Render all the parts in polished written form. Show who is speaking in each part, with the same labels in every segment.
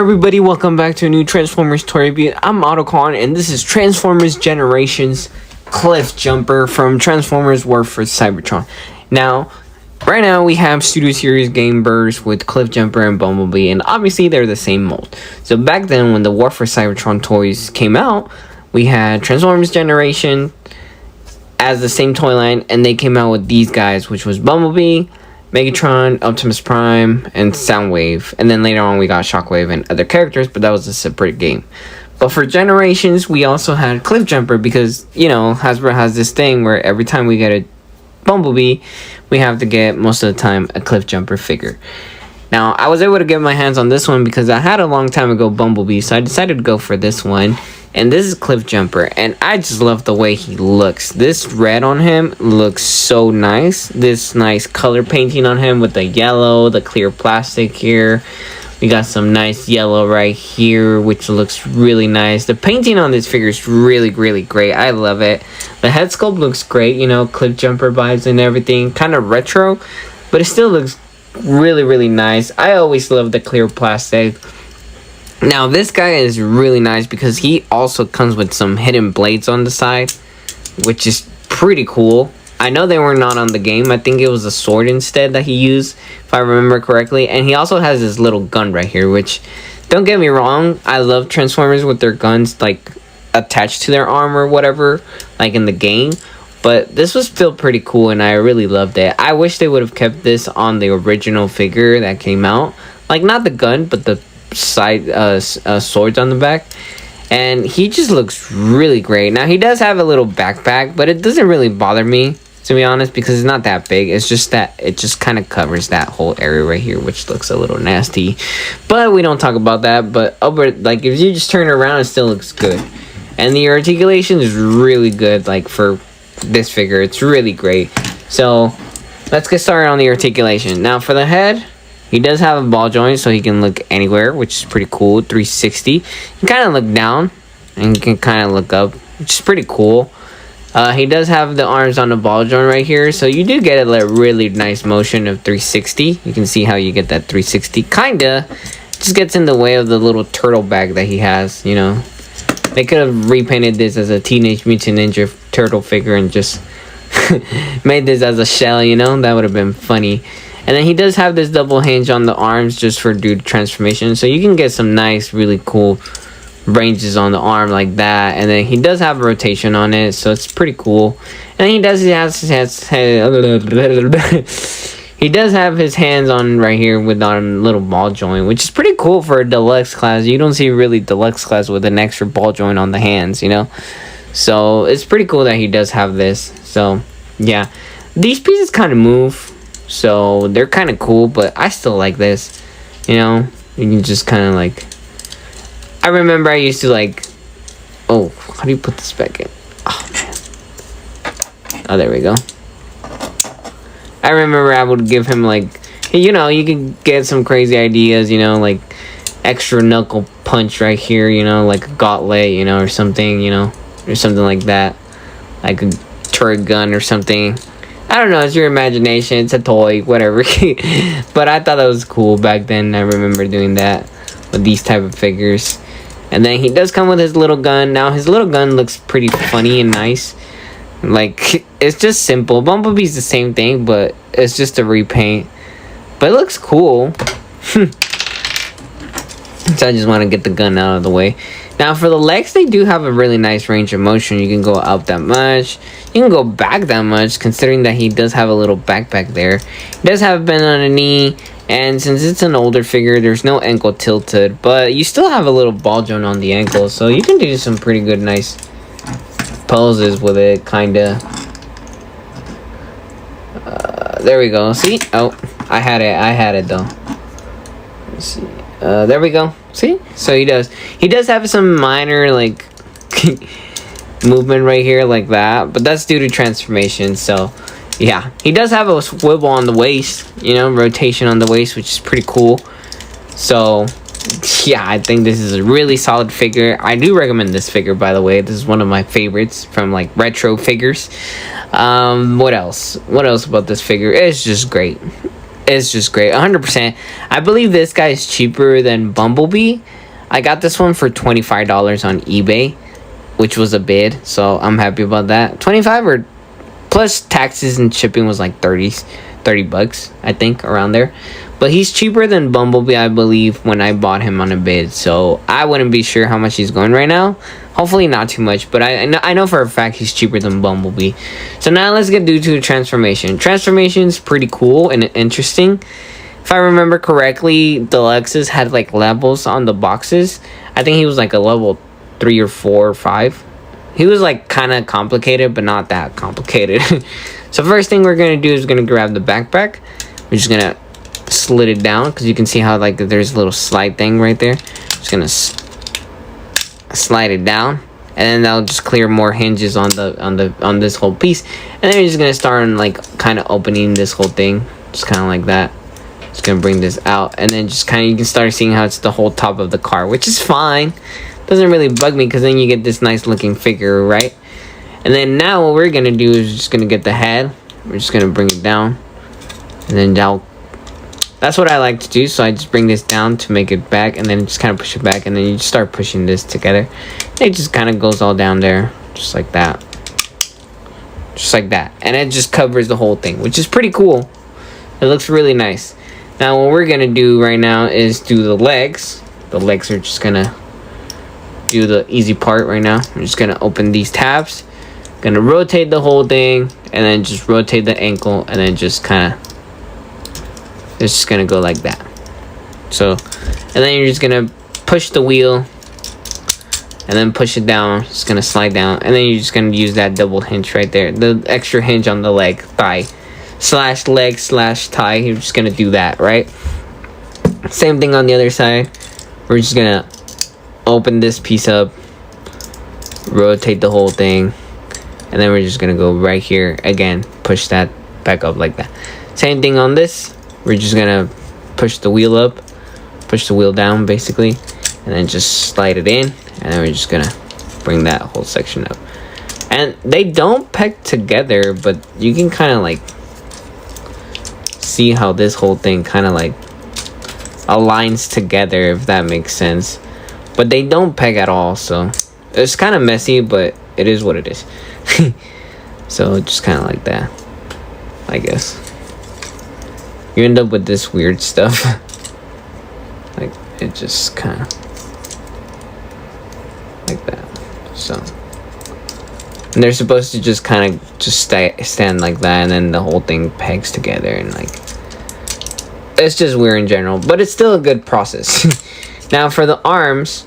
Speaker 1: everybody, welcome back to a new Transformers toy review. I'm Autocon and this is Transformers Generations Cliffjumper from Transformers War for Cybertron. Now, right now we have Studio Series Game Burst with Cliffjumper and Bumblebee, and obviously they're the same mold. So back then when the War for Cybertron toys came out, we had Transformers Generation as the same toy line, and they came out with these guys, which was Bumblebee, Megatron, Optimus Prime, and Soundwave. And then later on we got Shockwave and other characters, but that was a separate game. But for Generations, we also had Cliffjumper because, you know, Hasbro has this thing where every time we get a Bumblebee, we have to get, most of the time, a Cliffjumper figure. Now, I was able to get my hands on this one because I had a long time ago Bumblebee, so I decided to go for this one. And this is Cliffjumper, and I just love the way he looks. This red on him looks so nice. This nice color painting on him with the yellow, the clear plastic here. We got some nice yellow right here, which looks really nice. The painting on this figure is really, really great. I love it. The head sculpt looks great, you know, Cliffjumper vibes and everything. Kind of retro, but it still looks really, really nice. I always love the clear plastic. Now, this guy is really nice because he also comes with some hidden blades on the side, which is pretty cool. I know they were not on the game. I think it was a sword instead that he used, if I remember correctly. And he also has this little gun right here, which, don't get me wrong, I love Transformers with their guns, like, attached to their arm or whatever, like in the game. But this was still pretty cool, and I really loved it. I wish they would have kept this on the original figure that came out. Like, not the gun, but the side swords on the back, and he just looks really great. Now, he does have a little backpack, but it doesn't really bother me, to be honest, because it's not that big. It's just that it just kind of covers that whole area right here, which looks a little nasty, but we don't talk about that. But over, like, if you just turn it around, it still looks good. And the articulation is really good, like, for this figure. It's really great. So let's get started on the articulation. Now, for the head, he does have a ball joint, so he can look anywhere, which is pretty cool. 360. You can kind of look down, and you can kind of look up, which is pretty cool. He does have the arms on the ball joint right here, so you do get a really nice motion of 360. You can see how you get that 360. Kinda. Just gets in the way of the little turtle bag that he has, you know. They could have repainted this as a Teenage Mutant Ninja Turtle figure and just made this as a shell, you know. That would have been funny. And then he does have this double hinge on the arms just for dude transformation. So you can get some nice, really cool ranges on the arm like that. And then he does have a rotation on it, so it's pretty cool. And then he does have his hands on right here with on a little ball joint, which is pretty cool for a deluxe class. You don't see really deluxe class with an extra ball joint on the hands, you know. So it's pretty cool that he does have this. So yeah, these pieces kind of move. So they're kind of cool, but I still like this, you know. You can just kind of like, I remember I used to like, oh, how do you put this back in? Oh man, oh, there we go. I remember I would give him like, you know, you can get some crazy ideas, you know, like extra knuckle punch right here, you know, like a gauntlet, you know, or something, you know, or something like that, like a turret gun or something. I don't know, it's your imagination, it's a toy, whatever. But I thought that was cool back then. I remember doing that with these type of figures. And then he does come with his little gun. Now, his little gun looks pretty funny and nice. Like, it's just simple. Bumblebee's the same thing, but it's just a repaint. But it looks cool. So I just want to get the gun out of the way. Now, for the legs, they do have a really nice range of motion. You can go up that much. You can go back that much, considering that he does have a little backpack there. He does have a bend on a knee, and since it's an older figure, there's no ankle tilted. But you still have a little ball joint on the ankle, so you can do some pretty good, nice poses with it, kinda. There we go. See? Oh, I had it, though. Let's see. There we go. See? So he does have some minor, like, movement right here like that, but that's due to transformation. So yeah, he does have a swivel on the waist, you know, rotation on the waist, which is pretty cool. So yeah, I think this is a really solid figure. I do recommend this figure, by the way. This is one of my favorites from like retro figures. What else about this figure? It's just great. It's just great. 100%. I believe this guy is cheaper than Bumblebee. I got this one for $25 on eBay, which was a bid, so I'm happy about that. 25 or plus taxes and shipping was like 30 bucks, I think, around there. But he's cheaper than Bumblebee, I believe, when I bought him on a bid. So I wouldn't be sure how much he's going right now. Hopefully not too much, but I know for a fact he's cheaper than Bumblebee. So now let's get due to transformation. Transformation's pretty cool and interesting. If I remember correctly, Deluxes had like levels on the boxes. I think he was like a level 3 or 4 or 5. He was like kind of complicated, but not that complicated. So first thing we're going to do is we're going to grab the backpack. We're just going to slit it down because you can see how like there's a little slide thing right there. Just going to slide it down, and then that'll just clear more hinges on this whole piece. And then you're just going to start on like kind of opening this whole thing. Just kind of like that. Just going to bring this out, and then just kind of you can start seeing how it's the whole top of the car, which is fine. Doesn't really bug me because then you get this nice looking figure, right? And then now what we're gonna do is just gonna get the head. We're just gonna bring it down, and then that's what I like to do. So I just bring this down to make it back, and then just kind of push it back, and then you just start pushing this together. It just kind of goes all down there, just like that, and it just covers the whole thing, which is pretty cool. It looks really nice. Now what we're gonna do right now is do the legs. The legs are just gonna do the easy part right now. I'm just gonna open these tabs, gonna rotate the whole thing, and then just rotate the ankle, and then just kind of it's just gonna go like that. So, and then you're just gonna push the wheel, and then push it down. It's gonna slide down, and then you're just gonna use that double hinge right there, the extra hinge on the leg, thigh slash leg slash thigh. You're just gonna do that, right? Same thing on the other side. We're just gonna open this piece up, rotate the whole thing, and then we're just gonna go right here again, push that back up like that. Same thing on this. We're just gonna push the wheel up, push the wheel down basically, and then just slide it in, and then we're just gonna bring that whole section up. And they don't peg together, but you can kind of like see how this whole thing kind of like aligns together, if that makes sense. But they don't peg at all, so it's kind of messy, but it is what it is. So just kind of like that, I guess. You end up with this weird stuff. Like it just kind of like that. So, and they're supposed to just kind of just stand like that, and then the whole thing pegs together, and like it's just weird in general, but it's still a good process. Now for the arms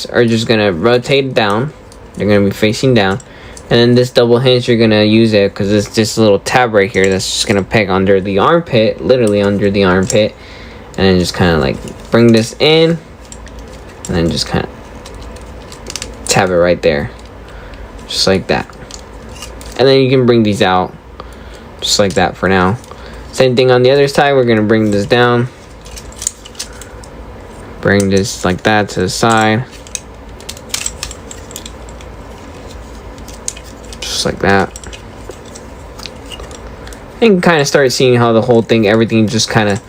Speaker 1: are just gonna rotate down. They're gonna be facing down, and then this double hinge, you're gonna use it because it's this little tab right here that's just gonna peg under the armpit, literally under the armpit, and then just kind of like bring this in, and then just kind of tab it right there, just like that. And then you can bring these out just like that for now. Same thing on the other side. We're gonna bring this down, bring this like that to the side, just like that. And you can kind of start seeing how the whole thing, everything just kind of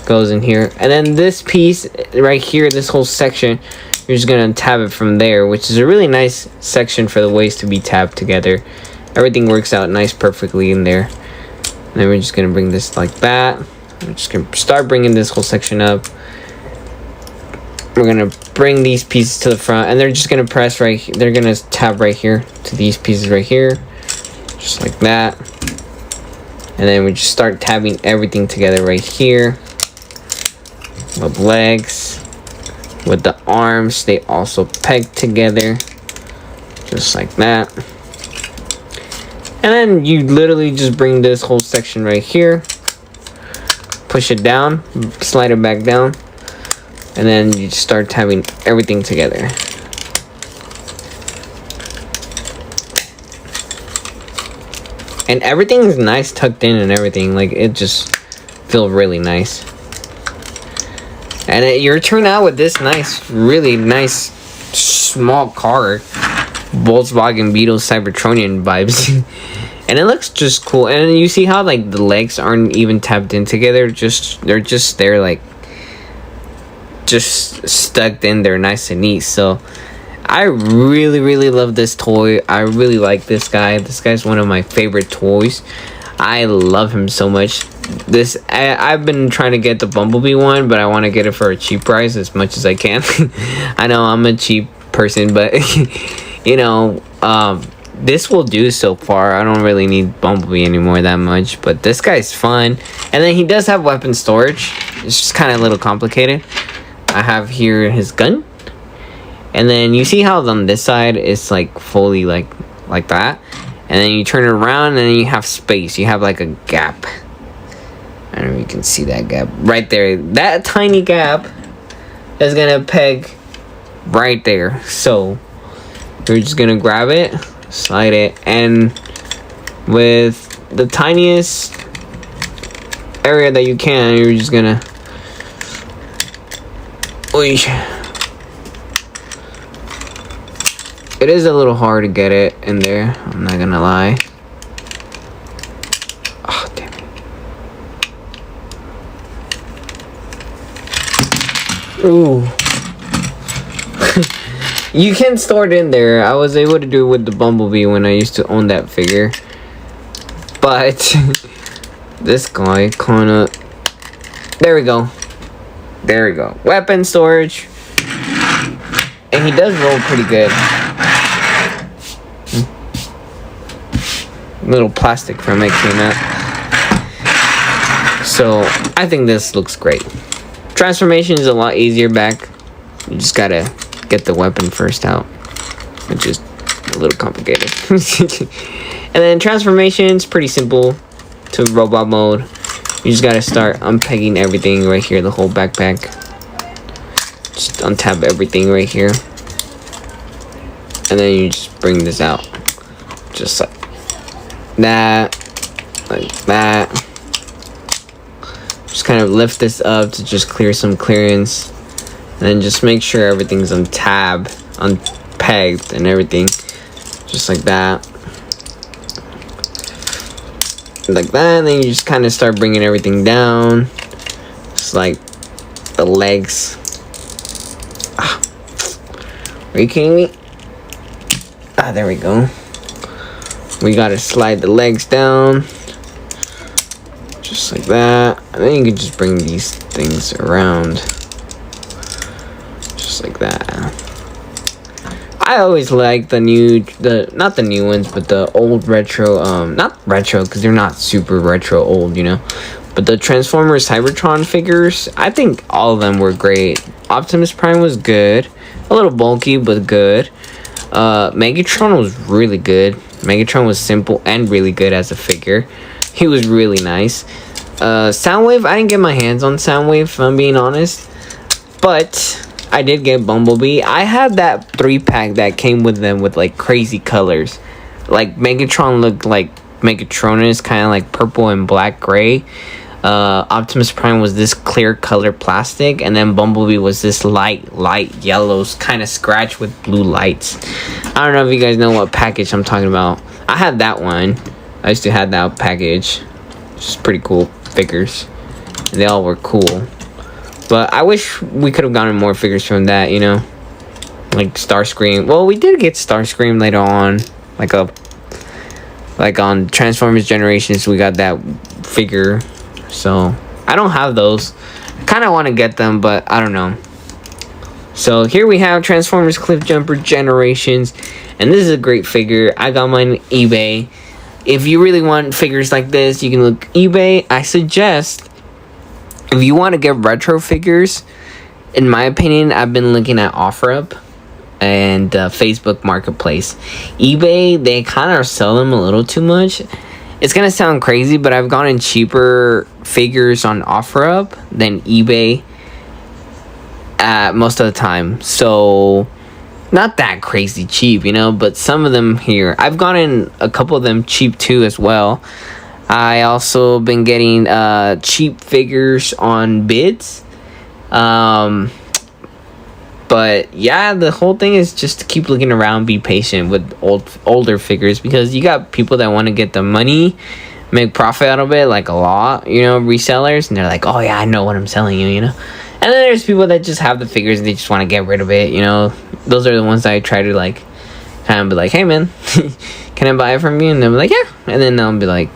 Speaker 1: goes in here. And then this piece right here, this whole section, you're just gonna tab it from there, which is a really nice section for the waist to be tabbed together. Everything works out nice perfectly in there. And then we're just gonna bring this like that. We're just gonna start bringing this whole section up. We're gonna bring these pieces to the front, and they're just gonna press right here. They're gonna tab right here to these pieces right here, just like that. And then we just start tabbing everything together right here. With legs, with the arms, they also peg together, just like that. And then you literally just bring this whole section right here, push it down, slide it back down, and then you just start tabbing everything together. And everything is nice tucked in and everything. Like, it just feels really nice. And you're turned out with this nice, really nice, small car. Volkswagen Beetle Cybertronian vibes. and it looks just cool. And you see how like the legs aren't even tapped in together, they're just there, like just stuck in there nice and neat. So I really love this toy. I really like this guy. This guy's one of my favorite toys. I love him so much. I've been trying to get the Bumblebee one, but I want to get it for a cheap price as much as I can. I know I'm a cheap person, but you know, this will do so far. I don't really need Bumblebee anymore that much, but this guy's fun. And then he does have weapon storage. It's just kind of a little complicated. I have here his gun, and then you see how on this side it's like fully like that, and then you turn it around and then you have space. You have like a gap. I don't know if you can see that gap right there. That tiny gap is gonna peg right there. So you're just gonna grab it, slide it, and with the tiniest area that you can, you're just gonna it is a little hard to get it in there, I'm not gonna lie. Oh, damn it. Ooh. You can store it in there. I was able to do it with the Bumblebee when I used to own that figure. But this guy kinda... There we go. There we go. Weapon storage. And he does roll pretty good. Little plastic from it came out. So I think this looks great. Transformation is a lot easier back. You just gotta get the weapon first out, which is a little complicated. And then transformation's pretty simple to robot mode. You just gotta start unpegging everything right here, the whole backpack. Just untap everything right here, and then you just bring this out, just like that, like that. Just kind of lift this up to just clear some clearance, and then just make sure everything's unpegged and everything, just like that. Like that, and then you just kind of start bringing everything down. Just like the legs. Are you kidding me? There we go. We gotta slide the legs down, just like that, and then you can just bring these things around, just like that. I always like not the new ones, but the old retro, not retro because they're not super retro old, you know, but the Transformers Cybertron figures, I think all of them were great. Optimus Prime was good, a little bulky but good. Megatron was really good. Megatron was simple and really good as a figure. He was really nice. Soundwave, I didn't get my hands on Soundwave, if I'm being honest, but I did get Bumblebee. I had that 3-pack that came with them with like crazy colors. Like Megatron looked like Megatronius, kind of like purple and black gray. Optimus Prime was this clear color plastic, and then Bumblebee was this light yellows, kind of scratch with blue lights. I don't know if you guys know what package I'm talking about. I had that one. I used to have that package. It's pretty cool figures. They all were cool. But I wish we could have gotten more figures from that, you know? Like Starscream. Well, we did get Starscream later on. Like on Transformers Generations, we got that figure. So, I don't have those. I kind of want to get them, but I don't know. So, here we have Transformers Cliffjumper Generations. And this is a great figure. I got mine on eBay. If you really want figures like this, you can look eBay. I suggest, if you want to get retro figures, in my opinion, I've been looking at OfferUp and Facebook Marketplace. eBay, they kind of sell them a little too much. It's going to sound crazy, but I've gotten cheaper figures on OfferUp than eBay most of the time. So, not that crazy cheap, you know, but some of them here. I've gotten a couple of them cheap too as well. I also been getting cheap figures on bids. But yeah, the whole thing is just to keep looking around, be patient with older figures, because you got people that want to get the money, make profit out of it, like a lot, you know, resellers, and they're like, oh yeah, I know what I'm selling you, you know. And then there's people that just have the figures and they just want to get rid of it, you know. Those are the ones that I try to like kind of be like, hey man, can I buy it from you? And they'll be like, yeah. And then they'll be like,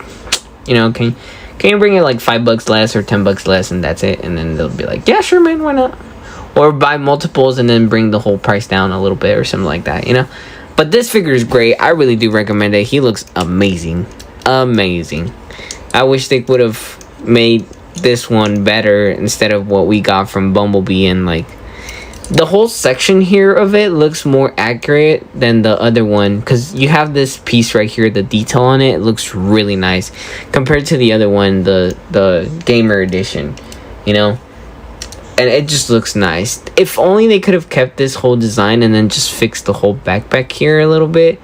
Speaker 1: you know, can you bring it like $5 less or $10 less, and that's it. And then they'll be like, yeah, sure man, why not? Or buy multiples and then bring the whole price down a little bit or something like that, you know. But this figure is great. I really do recommend it. He looks amazing. Amazing. I wish they would have made this one better instead of what we got from Bumblebee. And like the whole section here of it looks more accurate than the other one, because you have this piece right here, the detail on it looks really nice compared to the other one, the gamer edition, you know. And it just looks nice. If only they could have kept this whole design and then just fixed the whole backpack here a little bit.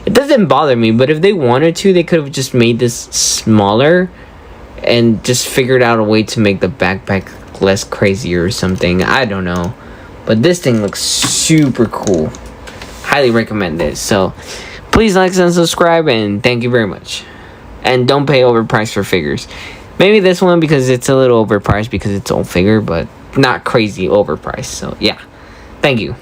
Speaker 1: It doesn't bother me, but if they wanted to, they could have just made this smaller and just figured out a way to make the backpack less crazy or something. I don't know. But this thing looks super cool. Highly recommend this. So please like and subscribe, and thank you very much. And don't pay overpriced for figures. Maybe this one because it's a little overpriced because it's old figure, but not crazy overpriced. So yeah, thank you.